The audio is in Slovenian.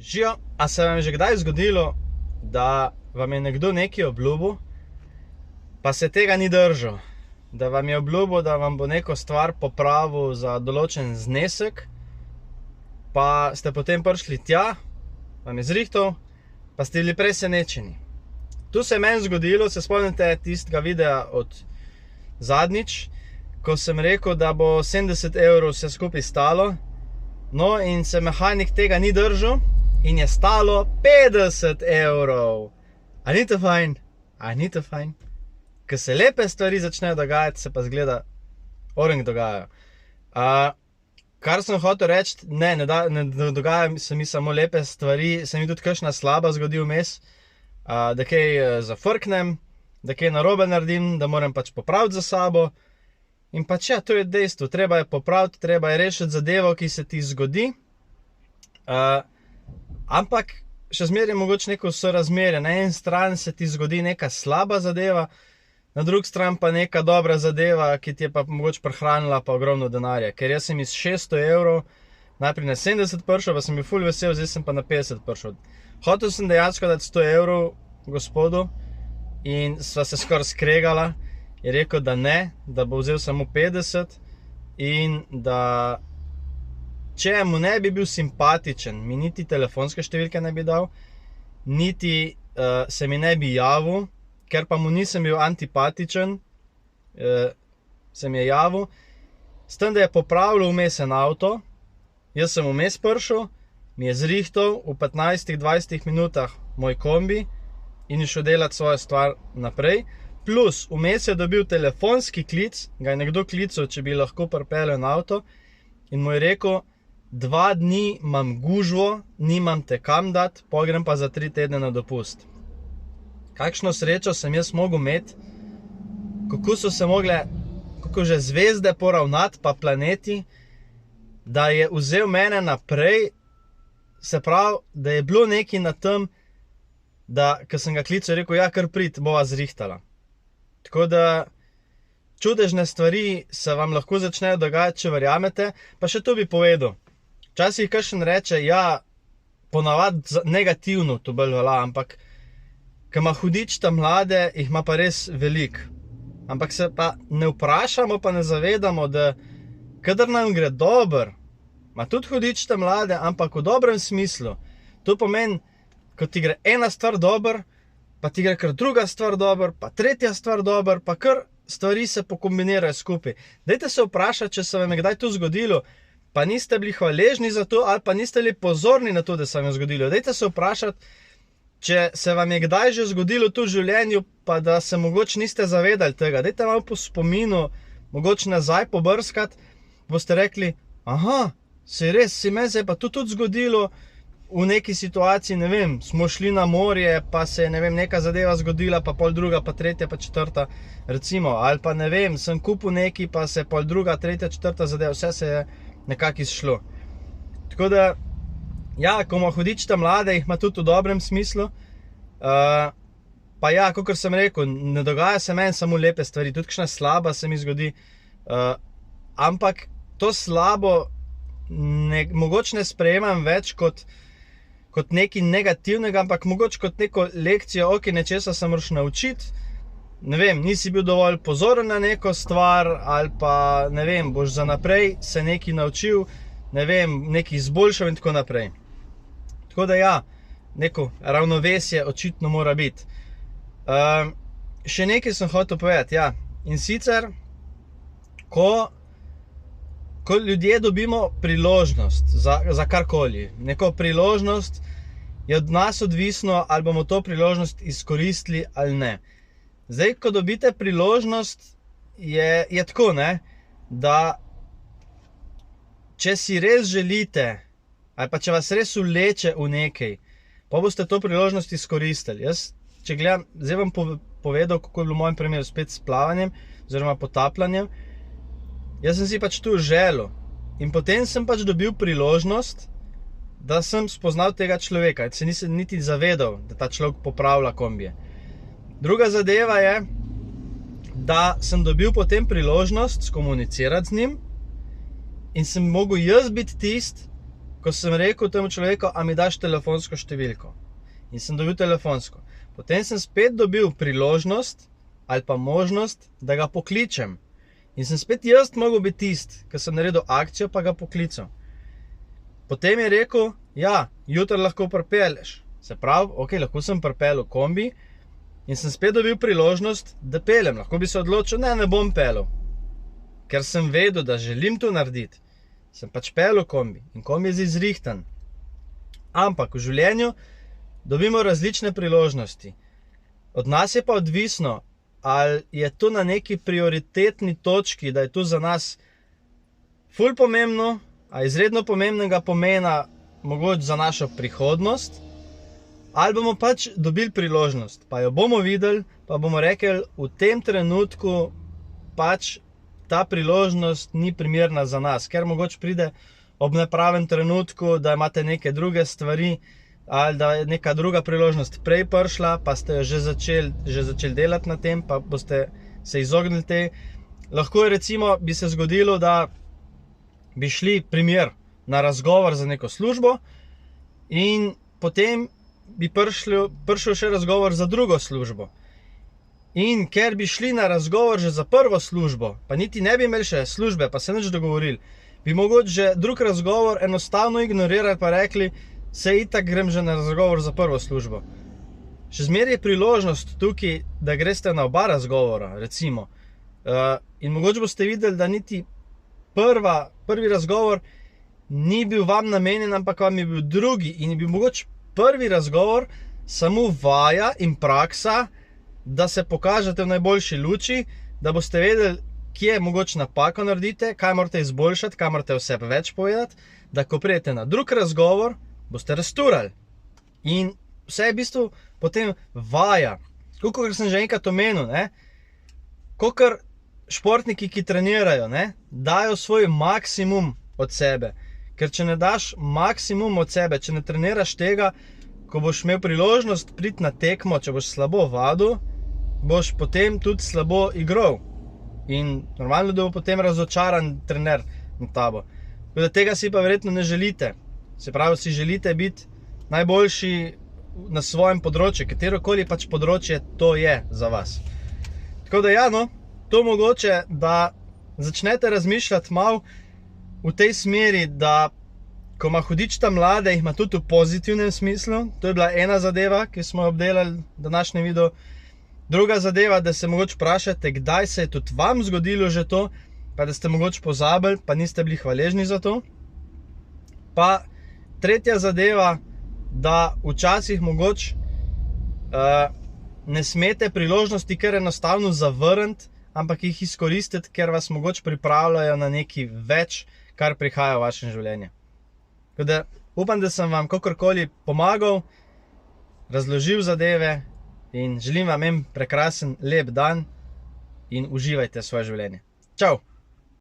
Živijo, a se vam je že kdaj zgodilo, da vam je nekdo nekaj obljubil, pa se tega ni držal? Da vam je obljubil, da vam bo neko stvar popravil za določen znesek, pa ste potem prišli tja, vam je zrihtal, pa ste bili presenečeni. Tu se je meni zgodilo, se spomnite tistega videa od zadnjič, ko sem rekel, da bo 70 evrov vse skupaj stalo, no in se mehanik tega ni držal in je stalo 50 evrov. A ni to fajn? A ni to fajn? Ko se lepe stvari začnejo dogajati, se pa zgleda orang dogajajo. Kar sem hotel reči, ne dogajajo se mi samo lepe stvari, se mi tudi kakšna slaba zgodi vmes, da kaj zafrknem, da kaj narobe naredim, da moram pač popraviti za sabo. In pač ja, to je dejstvo, treba je popraviti, treba je rešiti zadevo, ki se ti zgodi. Ampak še zmeraj je mogoče neko sorazmerje. Na eni strani se ti zgodi neka slaba zadeva, na drugi strani pa neka dobra zadeva, ki ti je pa mogoče prehranila pa ogromno denarja. Ker jaz sem iz 600 evrov najprej na 70 prišel, pa sem bil ful vesel, zdaj sem pa na 50 prišel. Hotel sem dejansko dati 100 evrov gospodu in sva se skoraj skregala. Je rekel, da ne, da bo vzel samo 50 in da če mu ne bi bil simpatičen, mi niti telefonske številke ne bi dal, niti se mi ne bi javil, ker pa mu nisem bil antipatičen, se mi je javil, s tem, da je popravil vmes en avto, jaz sem vmes prišel, mi je zrihtal v 15-20 minutah moj kombi in je šel delati svojo stvar naprej. Plus, vmes je dobil telefonski klic, ga je nekdo klical, če bi lahko pripeljal na avto in mu je rekel, 2 dni imam gužvo, nimam te kam dati, pogrem pa za 3 tedne na dopust. Kakšno srečo sem jaz mogel imeti, kako so se mogle, kako že zvezde poravnati, pa planeti, da je vzel mene naprej, se pravi, da je bilo nekaj na tem, da, ko sem ga klical, rekel, ja, kar prid, bova zrihtala. Tako da, čudežne stvari se vam lahko začnejo dogajati, če verjamete, pa še to bi povedal. Včasih kakšen reče, ja, ponavadi negativno to bolj velja, ampak ko ima hudičta mlade, jih ima pa res veliko. Ampak se pa ne vprašamo, pa ne zavedamo, da kadar nam gre dobro, ima tudi hudičta mlade, ampak v dobrem smislu. To pomeni, ko ti gre ena stvar dobro, pa ti gre kar druga stvar dobro, pa tretja stvar dobro, pa kar stvari se pokombinirajo skupaj. Dajte se vprašati, če se vam je kdaj to zgodilo, pa niste bili hvaležni za to, ali pa niste bili pozorni na to, da se vam je zgodilo. Dajte se vprašati, če se vam je kdaj že zgodilo to v življenju, pa da se mogoče niste zavedali tega. Dajte malo po spominu, mogoče nazaj pobrskati, boste rekli, aha, se res, si me zdaj pa to tudi zgodilo, v neki situaciji, ne vem, smo šli na morje, pa se je, ne vem, neka zadeva zgodila, pa pol druga, pa tretja, pa četrta, recimo, ali pa, ne vem, sem kupil neki, pa se pol druga, tretja, četrta zadeva, vse se je nekako izšlo. Tako da, ja, ko ima hudičta mlade, jih ima tudi v dobrem smislu, pa ja, kakor sem rekel, ne dogaja se meni samo lepe stvari, tudi kakšna slaba se mi zgodi, ampak to slabo mogoče ne sprejemam več kot nekaj negativnega, ampak mogoče kot neko lekcijo, ok, nečesa se moraš naučiti, ne vem, nisi bil dovolj pozoren na neko stvar, ali pa, ne vem, boš za naprej se nekaj naučil, ne vem, nekaj izboljšal in tako naprej. Tako da ja, neko ravnovesje očitno mora biti. Še nekaj sem hotel povedati, ja, in sicer, ko ljudje dobimo priložnost za karkoli, neko priložnost, je od nas odvisno, ali bomo to priložnost izkoristili ali ne. Zdaj, ko dobite priložnost, je tako, ne, da če si res želite, ali pa če vas res vleče v nekaj, pa boste to priložnost izkoristili. Jaz, če gledam, zdaj vam povedal, kako je bilo v mojem primeru spet s plavanjem, oziroma potapljanjem. Jaz sem si pač tu želel in potem sem pač dobil priložnost, da sem spoznal tega človeka. Se nisem niti zavedal, da ta človek popravlja kombije. Druga zadeva je, da sem dobil potem priložnost skomunicirati z njim in sem mogel jaz biti tist, ko sem rekel temu človeku, a mi daš telefonsko številko. In sem dobil telefonsko. Potem sem spet dobil priložnost ali pa možnost, da ga pokličem. In sem spet jaz mogel biti tisti, ki sem naredil akcijo, pa ga poklical. Potem je rekel, ja, jutri lahko pripelješ. Se pravi, ok, lahko sem pripeljal kombi in sem spet dobil priložnost, da peljem. Lahko bi se odločil, ne bom peljal. Ker sem vedel, da želim to narediti. Sem pač peljal kombi in kombi je zrihtan. Ampak v življenju dobimo različne priložnosti. Od nas je pa odvisno, ali je to na neki prioritetni točki, da je to za nas ful pomembno, a izredno pomembnega pomena mogoče za našo prihodnost, ali bomo pač dobili priložnost, pa jo bomo videli, pa bomo rekli, v tem trenutku pač ta priložnost ni primerna za nas, ker mogoče pride ob nepravem trenutku, da imate neke druge stvari, ali da je neka druga priložnost prej prišla, pa ste jo že začeli delati na tem, pa boste se izognili tej. Lahko recimo bi se zgodilo, da bi šli primer na razgovor za neko službo in potem bi prišel še razgovor za drugo službo. In ker bi šli na razgovor že za prvo službo, pa niti ne bi imeli še službe, pa se nič dogovorili, bi mogoče že drug razgovor enostavno ignorirali pa rekli, se itak grem že na razgovor za prvo službo. Še zmeraj je priložnost tukaj, da greste na oba razgovora, recimo. In mogoče boste videli, da niti prvi razgovor ni bil vam namenjen, ampak vam je bil drugi in je bil mogoče prvi razgovor samo vaja in praksa, da se pokažete v najboljši luči, da boste vedeli, kje mogoče napako naredite, kaj morate izboljšati, kaj morate o sebi več povedati, da ko prijete na drug razgovor, boste rasturali. In vse je v bistvu potem vaja. Kakor sem že enkrat omenil, kakor športniki, ki trenirajo, dajo svoj maksimum od sebe. Ker če ne daš maksimum od sebe, če ne treniraš tega, ko boš imel priložnost priti na tekmo, če boš slabo vadil, boš potem tudi slabo igral. In normalno, da bo potem razočaran trener na tabo. Tako da tega si pa verjetno ne želite. Se pravi, si želite biti najboljši na svojem področju, katerokoli pač področje to je za vas. Tako da ja, to mogoče, da začnete razmišljati malo v tej smeri, da ko ima hudičta mlade, jih ima tudi v pozitivnem smislu. To je bila ena zadeva, ki smo obdelali v današnjem videu. Druga zadeva, da se mogoče vprašate, kdaj se je tudi vam zgodilo že to, pa da ste mogoče pozabili, pa niste bili hvaležni za to. Pa tretja zadeva, da včasih mogoče ne smete priložnosti kar enostavno zavrniti, ampak jih izkoristiti, ker vas mogoče pripravljajo na nekaj več, kar prihaja v vašem življenju. Tako da upam, da sem vam kakorkoli pomagal, razložil zadeve in želim vam en prekrasen, lep dan in uživajte svoje življenje. Čau!